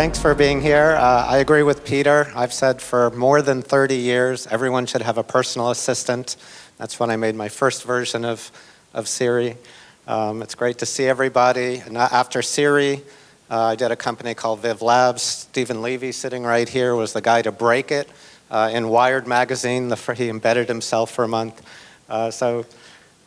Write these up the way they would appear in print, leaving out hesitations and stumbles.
Thanks for being here. I agree with Peter. I've said for more than 30 years, everyone should have a personal assistant. That's when I made my first version of Siri. It's great to see everybody. And after Siri, I did a company called Viv Labs. Stephen Levy, sitting right here, was the guy to break it. In Wired magazine, he embedded himself for a month.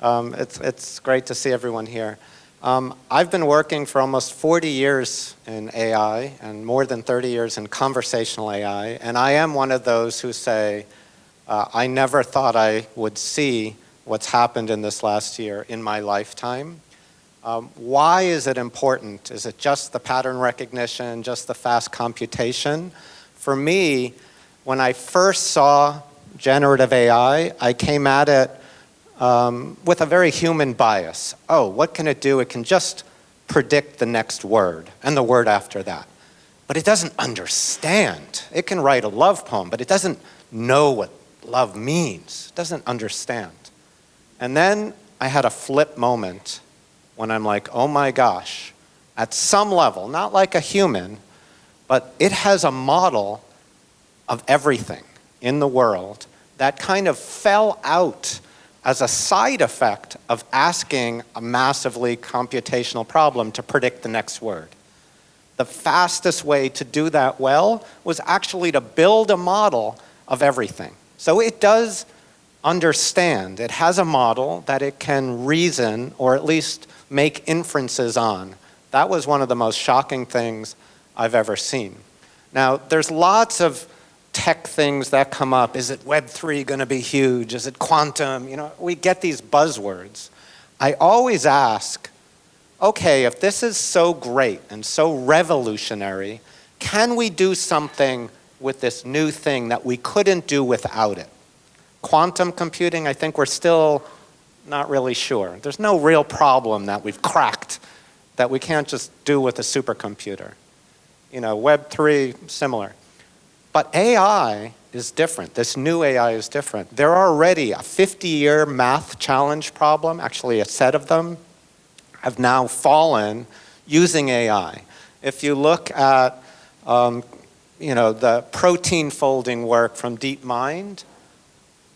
It's great to see everyone here. I've been working for almost 40 years in AI and more than 30 years in conversational AI, and I am one of those who say, I never thought I would see what's happened in this last year in my lifetime. Why is it important? Is it just the pattern recognition, just the fast computation? For me, when I first saw generative AI, I came at it with a very human bias. Oh, what can it do? It can just predict the next word and the word after that. But it doesn't understand. It can write a love poem, but it doesn't know what love means. It doesn't understand. And then I had a flip moment when I'm like, oh my gosh, at some level, not like a human, but it has a model of everything in the world that kind of fell out as a side effect of asking a massively computational problem to predict the next word. The fastest way to do that well was actually to build a model of everything. So it does understand. It has a model that it can reason or at least make inferences on. That was one of the most shocking things I've ever seen. Now, there's lots of tech things that come up. Is it Web3 going to be huge? Is it quantum? You know, we get these buzzwords. I always ask, okay, if this is so great and so revolutionary, can we do something with this new thing that we couldn't do without it? Quantum computing, I think we're still not really sure. There's no real problem that we've cracked that we can't just do with a supercomputer. You know, Web3, similar. But AI is different. This new AI is different. There are already a 50-year math challenge problem, actually a set of them, have now fallen using AI. If you look at the protein folding work from DeepMind,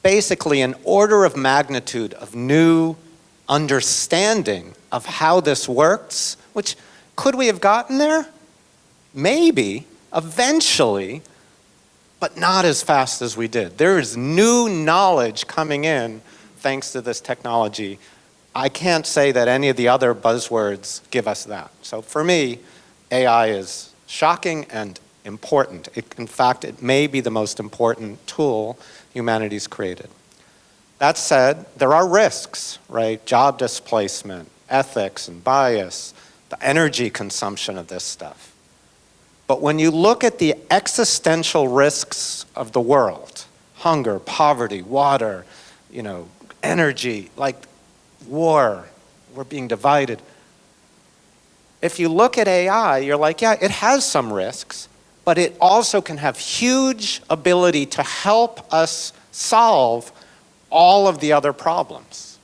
basically an order of magnitude of new understanding of how this works, which could we have gotten there? Maybe, eventually, but not as fast as we did. There is new knowledge coming in thanks to this technology. I can't say that any of the other buzzwords give us that. So for me, AI is shocking and important. In fact, it may be the most important tool humanity's created. That said, there are risks, right? Job displacement, ethics and bias, the energy consumption of this stuff. But when you look at the existential risks of the world, hunger, poverty, water, energy, like war, we're being divided. If you look at AI, you're like, yeah, it has some risks, but it also can have huge ability to help us solve all of the other problems.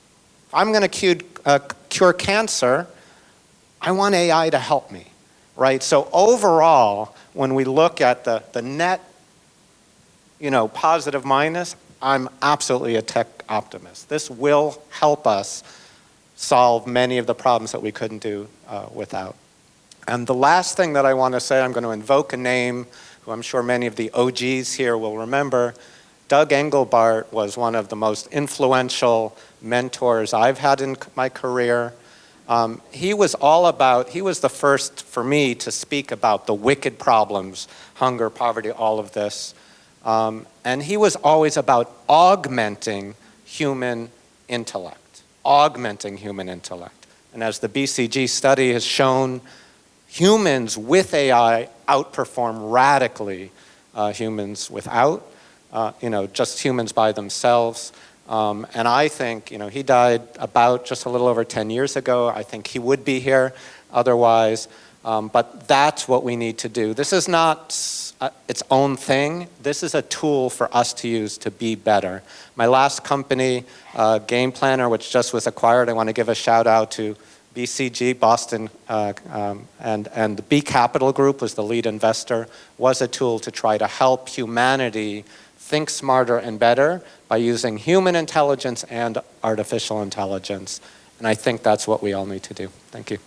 If I'm going to cure cancer, I want AI to help me. Right? So overall, when we look at the net, positive minus, I'm absolutely a tech optimist. This will help us solve many of the problems that we couldn't do without. And the last thing that I want to say, I'm going to invoke a name who I'm sure many of the OGs here will remember. Doug Engelbart was one of the most influential mentors I've had in my career. He was the first for me to speak about the wicked problems, hunger, poverty, all of this. And he was always about augmenting human intellect, augmenting human intellect. And as the BCG study has shown, humans with AI outperform radically humans without, just humans by themselves. And I think, he died about just a little over 10 years ago. I think he would be here otherwise. But that's what we need to do. This is not its own thing. This is a tool for us to use to be better. My last company, Game Planner, which just was acquired, I want to give a shout out to BCG, Boston, and the B Capital Group was the lead investor, was a tool to try to help humanity think smarter and better by using human intelligence and artificial intelligence. And I think that's what we all need to do. Thank you.